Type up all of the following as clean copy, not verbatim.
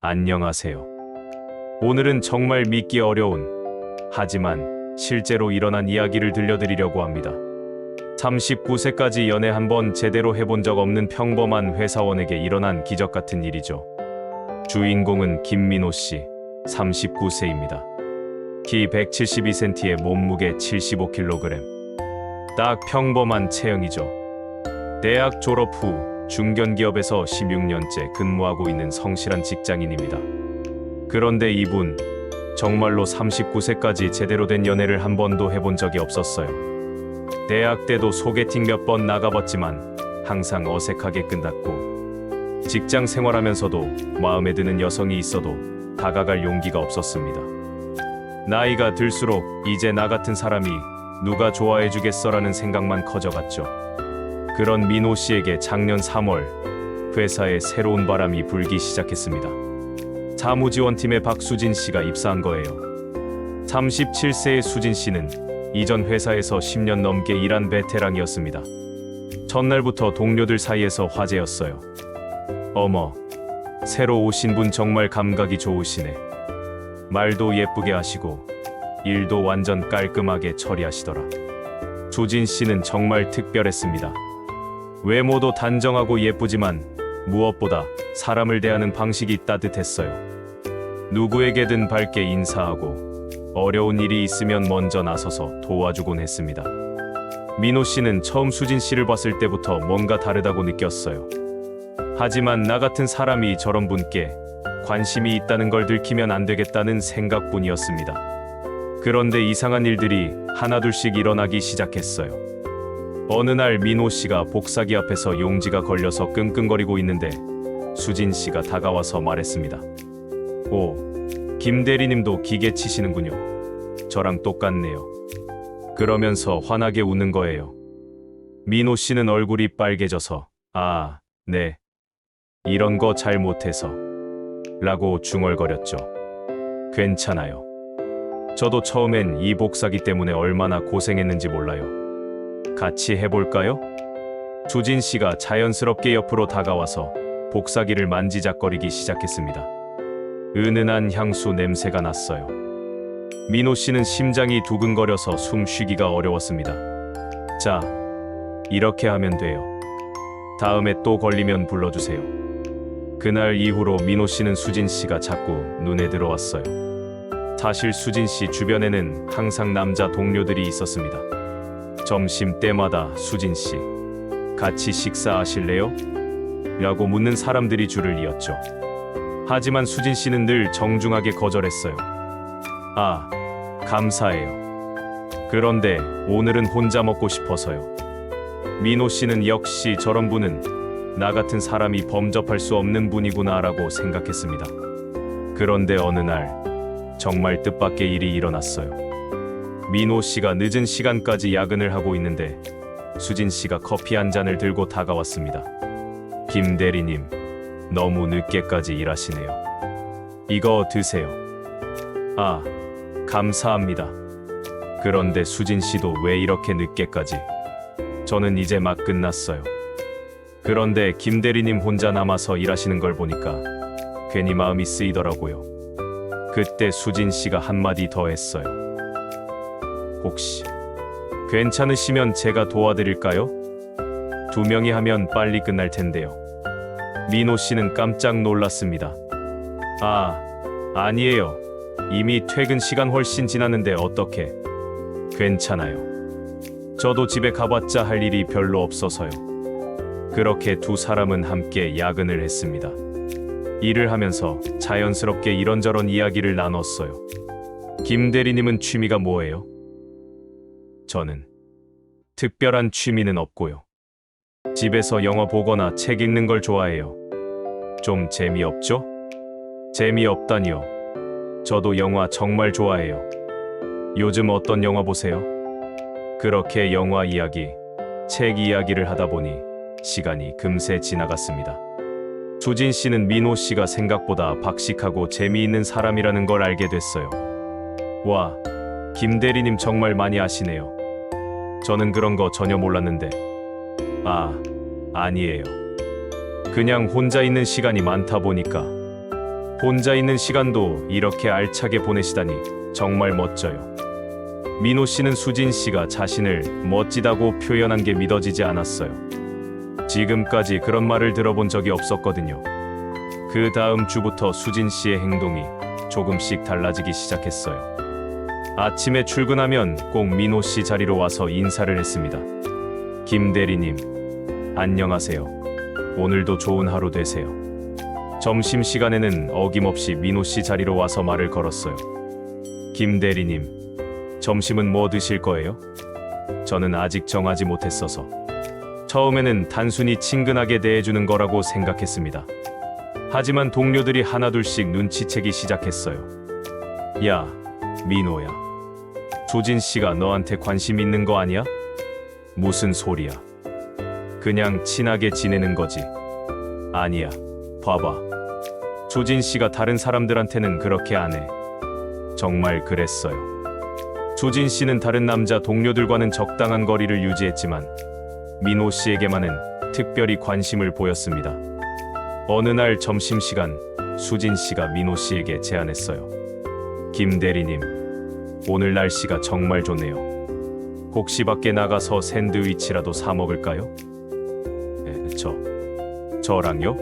안녕하세요. 오늘은 정말 믿기 어려운, 하지만 실제로 일어난 이야기를 들려드리려고 합니다. 39세까지 연애 한 번 제대로 해본 적 없는 평범한 회사원에게 일어난 기적 같은 일이죠. 주인공은 김민호 씨, 39세입니다. 키 172cm에 몸무게 75kg. 딱 평범한 체형이죠. 대학 졸업 후 중견기업에서 16년째 근무하고 있는 성실한 직장인입니다. 그런데 이분, 정말로 39세까지 제대로 된 연애를 한 번도 해본 적이 없었어요. 대학 때도 소개팅 몇 번 나가봤지만 항상 어색하게 끝났고, 직장 생활하면서도 마음에 드는 여성이 있어도 다가갈 용기가 없었습니다. 나이가 들수록 이제 나 같은 사람이 누가 좋아해주겠어라는 생각만 커져갔죠. 그런 민호 씨에게 작년 3월 회사에 새로운 바람이 불기 시작했습니다. 사무지원팀에 박수진 씨가 입사한 거예요. 37세의 수진 씨는 이전 회사에서 10년 넘게 일한 베테랑이었습니다. 첫날부터 동료들 사이에서 화제였어요. 어머, 새로 오신 분 정말 감각이 좋으시네. 말도 예쁘게 하시고 일도 완전 깔끔하게 처리하시더라. 수진 씨는 정말 특별했습니다. 외모도 단정하고 예쁘지만 무엇보다 사람을 대하는 방식이 따뜻했어요. 누구에게든 밝게 인사하고 어려운 일이 있으면 먼저 나서서 도와주곤 했습니다. 민호 씨는 처음 수진 씨를 봤을 때부터 뭔가 다르다고 느꼈어요. 하지만 나 같은 사람이 저런 분께 관심이 있다는 걸 들키면 안 되겠다는 생각뿐이었습니다. 그런데 이상한 일들이 하나둘씩 일어나기 시작했어요. 어느 날 민호 씨가 복사기 앞에서 용지가 걸려서 끙끙거리고 있는데 수진 씨가 다가와서 말했습니다. 오, 김 대리님도 기계 치시는군요. 저랑 똑같네요. 그러면서 환하게 웃는 거예요. 민호 씨는 얼굴이 빨개져서 아, 네. 이런 거 잘 못해서 라고 중얼거렸죠. 괜찮아요. 저도 처음엔 이 복사기 때문에 얼마나 고생했는지 몰라요. 같이 해볼까요? 수진 씨가 자연스럽게 옆으로 다가와서 복사기를 만지작거리기 시작했습니다. 은은한 향수 냄새가 났어요. 민호 씨는 심장이 두근거려서 숨 쉬기가 어려웠습니다. 자, 이렇게 하면 돼요. 다음에 또 걸리면 불러주세요. 그날 이후로 민호 씨는 수진 씨가 자꾸 눈에 들어왔어요. 사실 수진 씨 주변에는 항상 남자 동료들이 있었습니다. 점심 때마다 수진 씨, 같이 식사하실래요? 라고 묻는 사람들이 줄을 이었죠. 하지만 수진 씨는 늘 정중하게 거절했어요. 아, 감사해요. 그런데 오늘은 혼자 먹고 싶어서요. 민호 씨는 역시 저런 분은 나 같은 사람이 범접할 수 없는 분이구나라고 생각했습니다. 그런데 어느 날 정말 뜻밖의 일이 일어났어요. 민호 씨가 늦은 시간까지 야근을 하고 있는데 수진 씨가 커피 한 잔을 들고 다가왔습니다. 김 대리님, 너무 늦게까지 일하시네요. 이거 드세요. 아, 감사합니다. 그런데 수진 씨도 왜 이렇게 늦게까지? 저는 이제 막 끝났어요. 그런데 김 대리님 혼자 남아서 일하시는 걸 보니까 괜히 마음이 쓰이더라고요. 그때 수진 씨가 한마디 더 했어요. 혹시 괜찮으시면 제가 도와드릴까요? 두 명이 하면 빨리 끝날 텐데요. 민호 씨는 깜짝 놀랐습니다. 아, 아니에요. 이미 퇴근 시간 훨씬 지났는데 어떻게? 괜찮아요. 저도 집에 가봤자 할 일이 별로 없어서요. 그렇게 두 사람은 함께 야근을 했습니다. 일을 하면서 자연스럽게 이런저런 이야기를 나눴어요. 김 대리님은 취미가 뭐예요? 저는 특별한 취미는 없고요. 집에서 영화 보거나 책 읽는 걸 좋아해요. 좀 재미없죠? 재미없다니요. 저도 영화 정말 좋아해요. 요즘 어떤 영화 보세요? 그렇게 영화 이야기, 책 이야기를 하다 보니 시간이 금세 지나갔습니다. 수진 씨는 민호 씨가 생각보다 박식하고 재미있는 사람이라는 걸 알게 됐어요. 와, 김 대리님 정말 많이 아시네요. 저는 그런 거 전혀 몰랐는데. 아, 아니에요. 그냥 혼자 있는 시간이 많다 보니까. 혼자 있는 시간도 이렇게 알차게 보내시다니 정말 멋져요. 민호 씨는 수진 씨가 자신을 멋지다고 표현한 게 믿어지지 않았어요. 지금까지 그런 말을 들어본 적이 없었거든요. 그 다음 주부터 수진 씨의 행동이 조금씩 달라지기 시작했어요. 아침에 출근하면 꼭 민호 씨 자리로 와서 인사를 했습니다. 김 대리님, 안녕하세요. 오늘도 좋은 하루 되세요. 점심시간에는 어김없이 민호 씨 자리로 와서 말을 걸었어요. 김 대리님, 점심은 뭐 드실 거예요? 저는 아직 정하지 못했어서 처음에는 단순히 친근하게 대해주는 거라고 생각했습니다. 하지만 동료들이 하나둘씩 눈치채기 시작했어요. 야, 민호야. 수진 씨가 너한테 관심 있는 거 아니야? 무슨 소리야. 그냥 친하게 지내는 거지. 아니야. 봐봐. 수진 씨가 다른 사람들한테는 그렇게 안 해. 정말 그랬어요. 수진 씨는 다른 남자 동료들과는 적당한 거리를 유지했지만 민호 씨에게만은 특별히 관심을 보였습니다. 어느 날 점심시간 수진 씨가 민호 씨에게 제안했어요. 김 대리님, 오늘 날씨가 정말 좋네요. 혹시 밖에 나가서 샌드위치라도 사 먹을까요? 저랑요?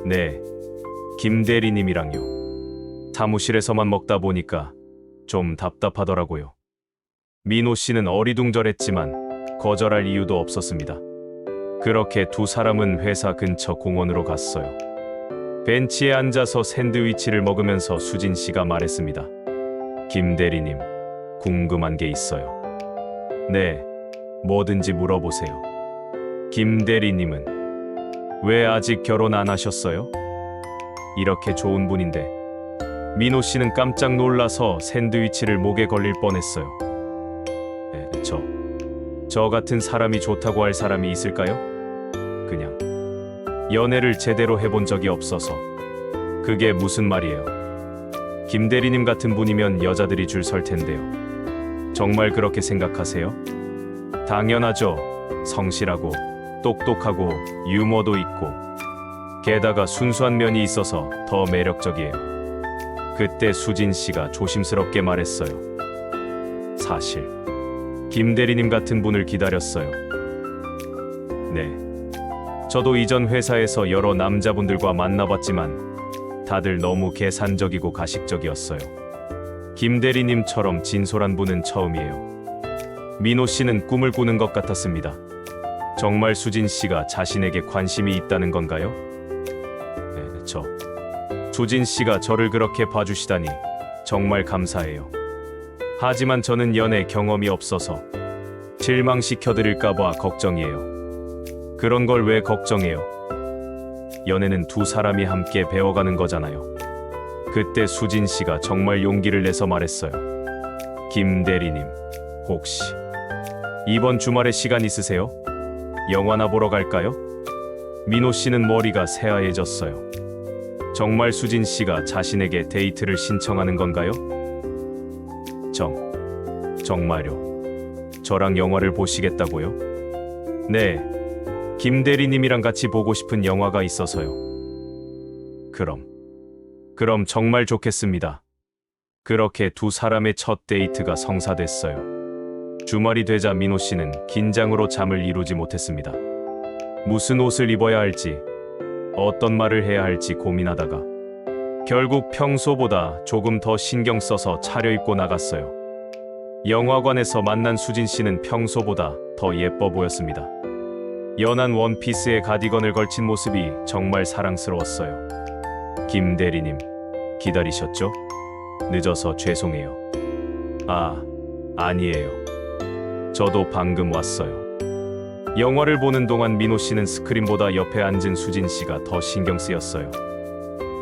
네, 김 대리님이랑요. 사무실에서만 먹다 보니까 좀 답답하더라고요. 민호 씨는 어리둥절했지만 거절할 이유도 없었습니다. 그렇게 두 사람은 회사 근처 공원으로 갔어요. 벤치에 앉아서 샌드위치를 먹으면서 수진 씨가 말했습니다. 김 대리님, 궁금한 게 있어요. 네, 뭐든지 물어보세요. 김 대리님은 왜 아직 결혼 안 하셨어요? 이렇게 좋은 분인데. 민호 씨는 깜짝 놀라서 샌드위치를 목에 걸릴 뻔했어요. 저 같은 사람이 좋다고 할 사람이 있을까요? 그냥 연애를 제대로 해본 적이 없어서. 그게 무슨 말이에요? 김 대리님 같은 분이면 여자들이 줄 설 텐데요. 정말 그렇게 생각하세요? 당연하죠. 성실하고 똑똑하고 유머도 있고 게다가 순수한 면이 있어서 더 매력적이에요. 그때 수진 씨가 조심스럽게 말했어요. 사실 김 대리님 같은 분을 기다렸어요. 네. 저도 이전 회사에서 여러 남자분들과 만나봤지만 다들 너무 계산적이고 가식적이었어요. 김 대리님처럼 진솔한 분은 처음이에요. 민호 씨는 꿈을 꾸는 것 같았습니다. 정말 수진 씨가 자신에게 관심이 있다는 건가요? 수진 씨가 저를 그렇게 봐주시다니 정말 감사해요. 하지만 저는 연애 경험이 없어서 실망시켜드릴까봐 걱정이에요. 그런 걸 왜 걱정해요? 연애는 두 사람이 함께 배워가는 거잖아요. 그때 수진 씨가 정말 용기를 내서 말했어요. 김 대리님, 혹시 이번 주말에 시간 있으세요? 영화나 보러 갈까요? 민호 씨는 머리가 새하얘졌어요. 정말 수진 씨가 자신에게 데이트를 신청하는 건가요? 정말요? 저랑 영화를 보시겠다고요? 네, 김 대리님이랑 같이 보고 싶은 영화가 있어서요. 그럼 정말 좋겠습니다. 그렇게 두 사람의 첫 데이트가 성사됐어요. 주말이 되자 민호 씨는 긴장으로 잠을 이루지 못했습니다. 무슨 옷을 입어야 할지, 어떤 말을 해야 할지 고민하다가 결국 평소보다 조금 더 신경 써서 차려입고 나갔어요. 영화관에서 만난 수진 씨는 평소보다 더 예뻐 보였습니다. 연한 원피스에 가디건을 걸친 모습이 정말 사랑스러웠어요. 김 대리님, 기다리셨죠? 늦어서 죄송해요. 아니에요. 저도 방금 왔어요. 영화를 보는 동안 민호 씨는 스크린보다 옆에 앉은 수진 씨가 더 신경 쓰였어요.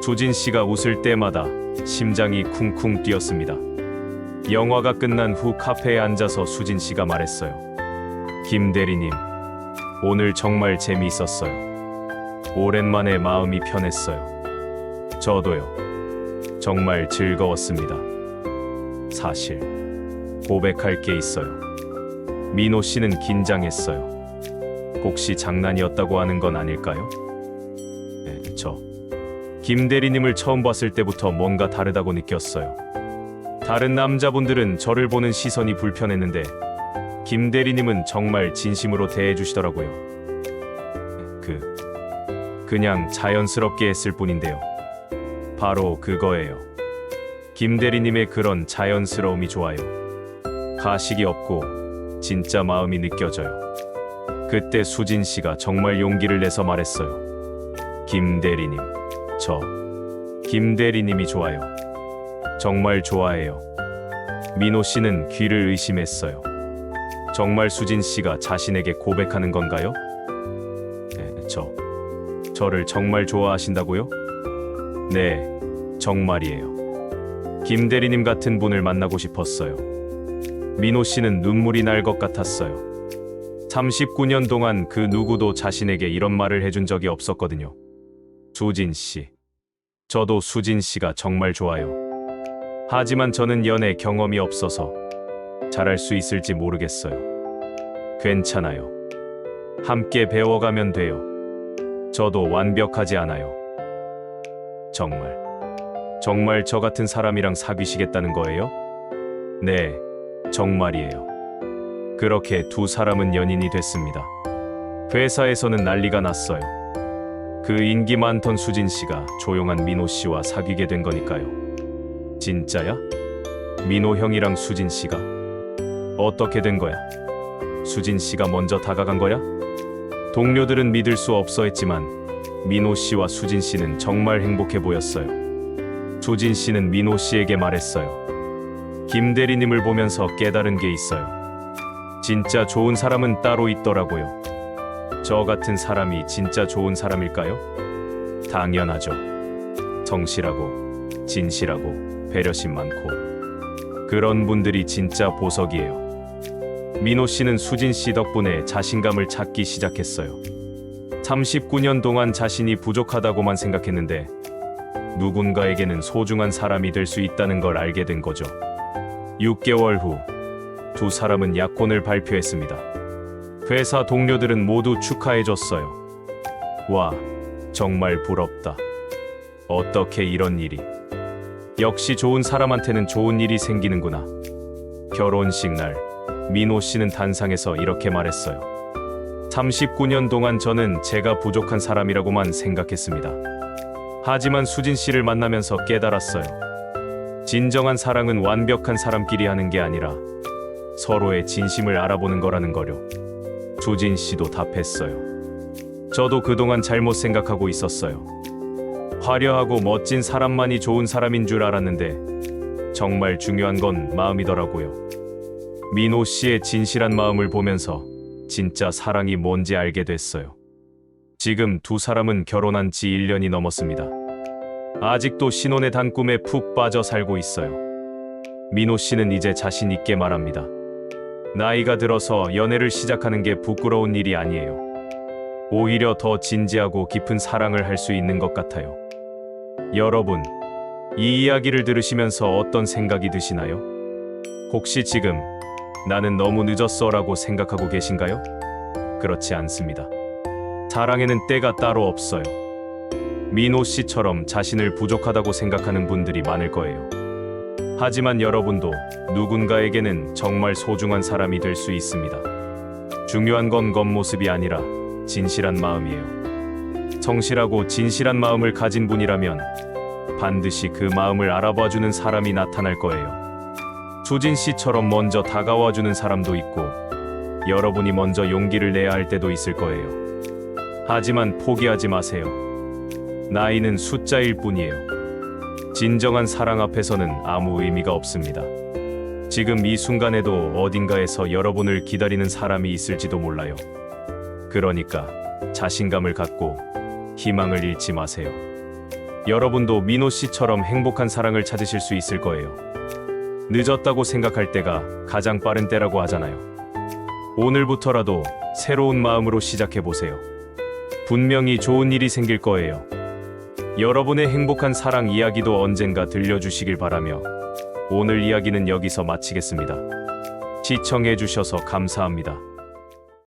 수진 씨가 웃을 때마다 심장이 쿵쿵 뛰었습니다. 영화가 끝난 후 카페에 앉아서 수진 씨가 말했어요. 김 대리님, 오늘 정말 재미있었어요. 오랜만에 마음이 편했어요. 저도요. 정말 즐거웠습니다. 사실 고백할 게 있어요. 민호 씨는 긴장했어요. 혹시 장난이었다고 하는 건 아닐까요? 김 대리님을 처음 봤을 때부터 뭔가 다르다고 느꼈어요. 다른 남자분들은 저를 보는 시선이 불편했는데 김 대리님은 정말 진심으로 대해주시더라고요. 그냥 자연스럽게 했을 뿐인데요. 바로 그거예요. 김 대리님의 그런 자연스러움이 좋아요. 가식이 없고 진짜 마음이 느껴져요. 그때 수진 씨가 정말 용기를 내서 말했어요. 김 대리님, 저 김 대리님이 좋아요. 정말 좋아해요. 민호 씨는 귀를 의심했어요. 정말 수진 씨가 자신에게 고백하는 건가요? 저를 정말 좋아하신다고요? 네, 정말이에요. 김 대리님 같은 분을 만나고 싶었어요. 민호 씨는 눈물이 날 것 같았어요. 39년 동안 그 누구도 자신에게 이런 말을 해준 적이 없었거든요. 수진 씨. 저도 수진 씨가 정말 좋아요. 하지만 저는 연애 경험이 없어서 잘할 수 있을지 모르겠어요. 괜찮아요. 함께 배워가면 돼요. 저도 완벽하지 않아요. 정말 저 같은 사람이랑 사귀시겠다는 거예요? 네, 정말이에요. 그렇게 두 사람은 연인이 됐습니다. 회사에서는 난리가 났어요. 그 인기 많던 수진 씨가 조용한 민호 씨와 사귀게 된 거니까요. 진짜야? 민호 형이랑 수진 씨가? 어떻게 된 거야? 수진 씨가 먼저 다가간 거야? 동료들은 믿을 수 없어 했지만 민호 씨와 수진 씨는 정말 행복해 보였어요. 수진 씨는 민호 씨에게 말했어요. 김 대리님을 보면서 깨달은 게 있어요. 진짜 좋은 사람은 따로 있더라고요. 저 같은 사람이 진짜 좋은 사람일까요? 당연하죠. 성실하고 진실하고 배려심 많고 그런 분들이 진짜 보석이에요. 민호 씨는 수진 씨 덕분에 자신감을 찾기 시작했어요. 39년 동안 자신이 부족하다고만 생각했는데 누군가에게는 소중한 사람이 될 수 있다는 걸 알게 된 거죠. 6개월 후 두 사람은 약혼을 발표했습니다. 회사 동료들은 모두 축하해줬어요. 와, 정말 부럽다. 어떻게 이런 일이. 역시 좋은 사람한테는 좋은 일이 생기는구나. 결혼식 날 민호 씨는 단상에서 이렇게 말했어요. 39년 동안 저는 제가 부족한 사람이라고만 생각했습니다. 하지만 수진 씨를 만나면서 깨달았어요. 진정한 사랑은 완벽한 사람끼리 하는 게 아니라 서로의 진심을 알아보는 거라는 거요. 수진 씨도 답했어요. 저도 그동안 잘못 생각하고 있었어요. 화려하고 멋진 사람만이 좋은 사람인 줄 알았는데 정말 중요한 건 마음이더라고요. 민호 씨의 진실한 마음을 보면서 진짜 사랑이 뭔지 알게 됐어요. 지금 두 사람은 결혼한 지 1년이 넘었습니다. 아직도 신혼의 단꿈에 푹 빠져 살고 있어요. 민호 씨는 이제 자신 있게 말합니다. 나이가 들어서 연애를 시작하는 게 부끄러운 일이 아니에요. 오히려 더 진지하고 깊은 사랑을 할 수 있는 것 같아요. 여러분, 이 이야기를 들으시면서 어떤 생각이 드시나요? 혹시 지금 나는 너무 늦었어라고 생각하고 계신가요? 그렇지 않습니다. 사랑에는 때가 따로 없어요. 민호 씨처럼 자신을 부족하다고 생각하는 분들이 많을 거예요. 하지만 여러분도 누군가에게는 정말 소중한 사람이 될 수 있습니다. 중요한 건 겉모습이 아니라 진실한 마음이에요. 성실하고 진실한 마음을 가진 분이라면 반드시 그 마음을 알아봐주는 사람이 나타날 거예요. 수진 씨처럼 먼저 다가와주는 사람도 있고 여러분이 먼저 용기를 내야 할 때도 있을 거예요. 하지만 포기하지 마세요. 나이는 숫자일 뿐이에요. 진정한 사랑 앞에서는 아무 의미가 없습니다. 지금 이 순간에도 어딘가에서 여러분을 기다리는 사람이 있을지도 몰라요. 그러니까 자신감을 갖고 희망을 잃지 마세요. 여러분도 민호 씨처럼 행복한 사랑을 찾으실 수 있을 거예요. 늦었다고 생각할 때가 가장 빠른 때라고 하잖아요. 오늘부터라도 새로운 마음으로 시작해보세요. 분명히 좋은 일이 생길 거예요. 여러분의 행복한 사랑 이야기도 언젠가 들려주시길 바라며 오늘 이야기는 여기서 마치겠습니다. 시청해주셔서 감사합니다.